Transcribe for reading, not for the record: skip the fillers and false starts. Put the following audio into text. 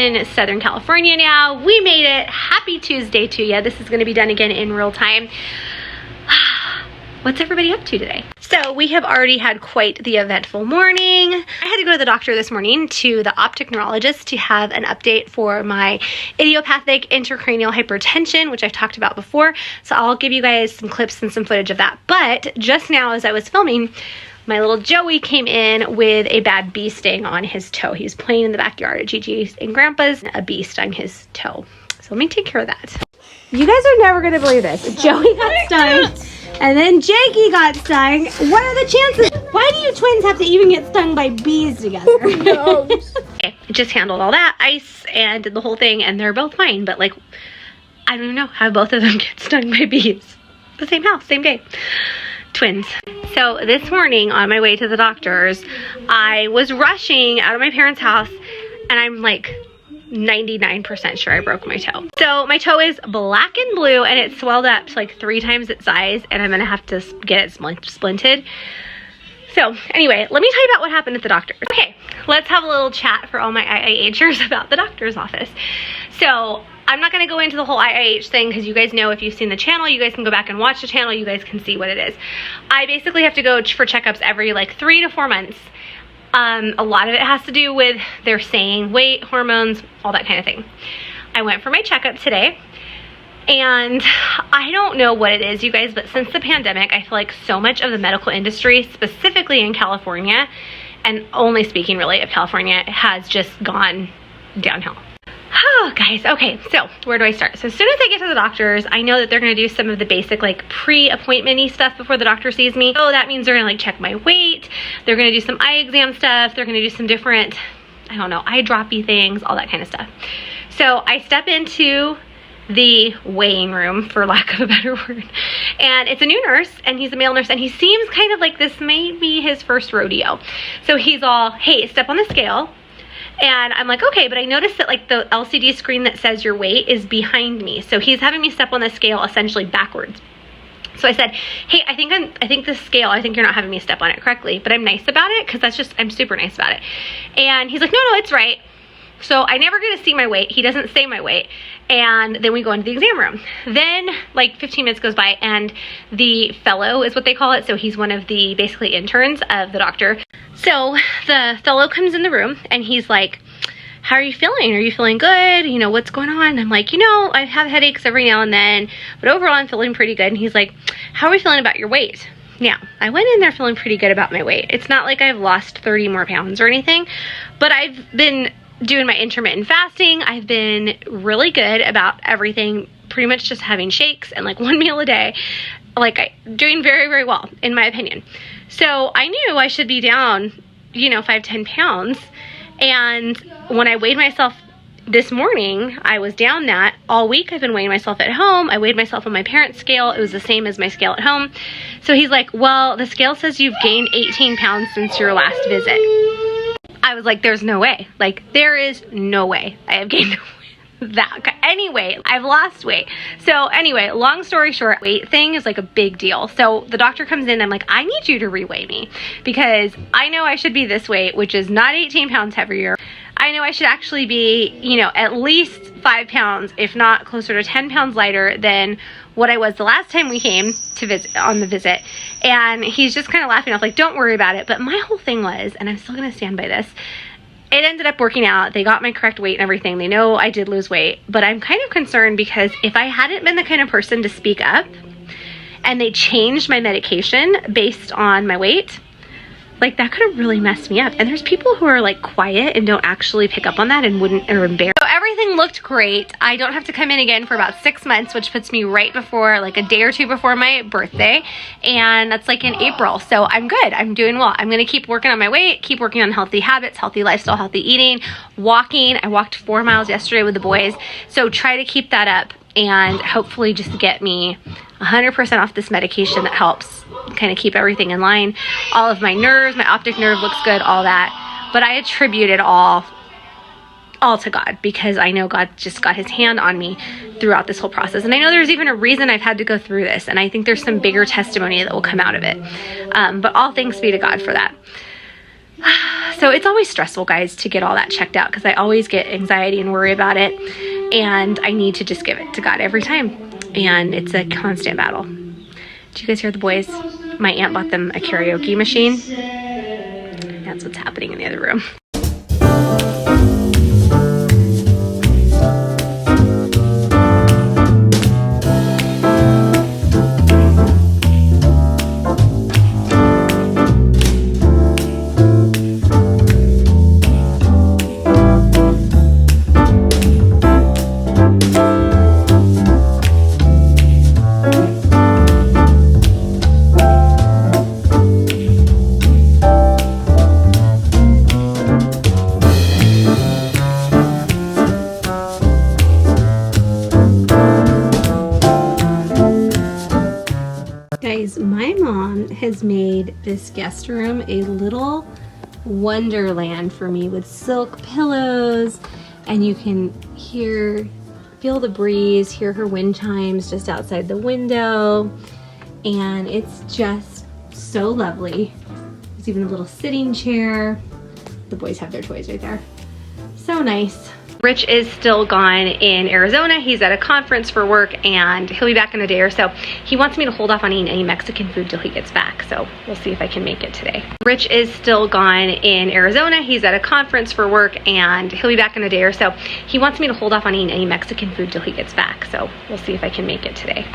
in Southern California now. We made it. Happy Tuesday to you. This is going to be done again in real time. What's everybody up to today? So we have already had quite the eventful morning. I had to go to the doctor this morning, to the optic neurologist, to have an update for my idiopathic intracranial hypertension, which I've talked about before. So I'll give you guys some clips and some footage of that. But just now as I was filming, my little Joey came in with a bad bee sting on his toe. He was playing in the backyard at Gigi's and Grandpa's. A bee stung his toe. So let me take care of that. You guys are never gonna believe this. Joey got stung. And then Jakey got stung. What are the chances? Why do you twins have to even get stung by bees together? No. Okay, just handled all that ice and did the whole thing, and they're both fine. But like, I don't even know how both of them get stung by bees. The same house, same day. Twins. So this morning on my way to the doctor's, I was rushing out of my parents' house, and I'm like 99% sure I broke my toe. So my toe is black and blue, and it swelled up to like 3 times its size, and I'm gonna have to get it splinted. So anyway, let me tell you about what happened at the doctor's. Okay, let's have a little chat for all my IIHers about the doctor's office. So I'm not gonna go into the whole IIH thing because you guys know, if you've seen the channel, you guys can go back and watch the channel, you guys can see what it is. I basically have to go for checkups every like 3 to 4 months. A lot of it has to do with their saying weight, hormones, all that kind of thing. I went for my checkup today, and I don't know what it is, you guys, but since the pandemic, I feel like so much of the medical industry, specifically in California, and only speaking really of California, has just gone downhill. Oh, guys, okay, so where do I start? So as soon as I get to the doctor's, I know that they're gonna do some of the basic like pre-appointment-y stuff before the doctor sees me. So that means they're gonna like check my weight, they're gonna do some eye exam stuff, they're gonna do some different, I don't know, eye droppy things, all that kind of stuff. So I step into the weighing room, for lack of a better word, and it's a new nurse, and he's a male nurse, and he seems kind of like this may be his first rodeo. So he's all, hey, step on the scale. And I'm like, okay, but I noticed that like the LCD screen that says your weight is behind me. So he's having me step on the scale essentially backwards. So I said, hey, I think this scale, I think you're not having me step on it correctly, but I'm nice about it because that's just, I'm super nice about it. And he's like, no, it's right. So I never get to see my weight. He doesn't say my weight. And then we go into the exam room. Then like 15 minutes goes by, and the fellow is what they call it. So he's one of the basically interns of the doctor. So the fellow comes in the room, and he's like, how are you feeling? Are you feeling good? You know, what's going on? I'm like, you know, I have headaches every now and then, but overall I'm feeling pretty good. And he's like, how are we feeling about your weight? Now, I went in there feeling pretty good about my weight. It's not like I've lost 30 more pounds or anything, but I've been doing my intermittent fasting. I've been really good about everything, pretty much just having shakes and like 1 meal a day. Like doing very, very well, in my opinion. So I knew I should be down, you know, 5-10 pounds. And when I weighed myself this morning, I was down that. All week I've been weighing myself at home. I weighed myself on my parents' scale. It was the same as my scale at home. So he's like, well, the scale says you've gained 18 pounds since your last visit. I was like, there's no way. Like, there is no way I have gained that. Anyway, I've lost weight. So anyway, long story short, weight thing is like a big deal. So the doctor comes in, I'm like, I need you to reweigh me because I know I should be this weight, which is not 18 pounds heavier. I know I should actually be, you know, at least 5 pounds, if not closer to 10 pounds lighter than what I was the last time we came to visit on the visit. And he's just kind of laughing off like, don't worry about it. But my whole thing was, and I'm still going to stand by this, it ended up working out. They got my correct weight and everything. They know I did lose weight, but I'm kind of concerned because if I hadn't been the kind of person to speak up and they changed my medication based on my weight, like that could have really messed me up. And there's people who are like quiet and don't actually pick up on that and wouldn't, or embarrassed. So everything looked great. I don't have to come in again for about 6 months, which puts me right before, like a day or two before my birthday. And that's like in April. So I'm good. I'm doing well. I'm going to keep working on my weight, keep working on healthy habits, healthy lifestyle, healthy eating, walking. I walked 4 miles yesterday with the boys. So try to keep that up and hopefully just get me 100% off this medication that helps kind of keep everything in line. All of my nerves, my optic nerve looks good, all that. But I attribute it all to God because I know God just got his hand on me throughout this whole process. And I know there's even a reason I've had to go through this. And I think there's some bigger testimony that will come out of it. But all thanks be to God for that. So it's always stressful, guys, to get all that checked out because I always get anxiety and worry about it. And I need to just give it to God every time. And it's a constant battle. Did you guys hear the boys? My aunt bought them a karaoke machine. That's what's happening in the other room. Guys, my mom has made this guest room a little wonderland for me with silk pillows, and you can feel the breeze, hear her wind chimes just outside the window, and it's just so lovely. There's even a little sitting chair. The boys have their toys right there. So nice. Rich is still gone in Arizona. He's at a conference for work and he'll be back in a day or so. He wants me to hold off on eating any Mexican food till he gets back, so we'll see if I can make it today. Rich is still gone in Arizona. He's at a conference for work and he'll be back in a day or so. He wants me to hold off on eating any Mexican food till he gets back, so we'll see if I can make it today.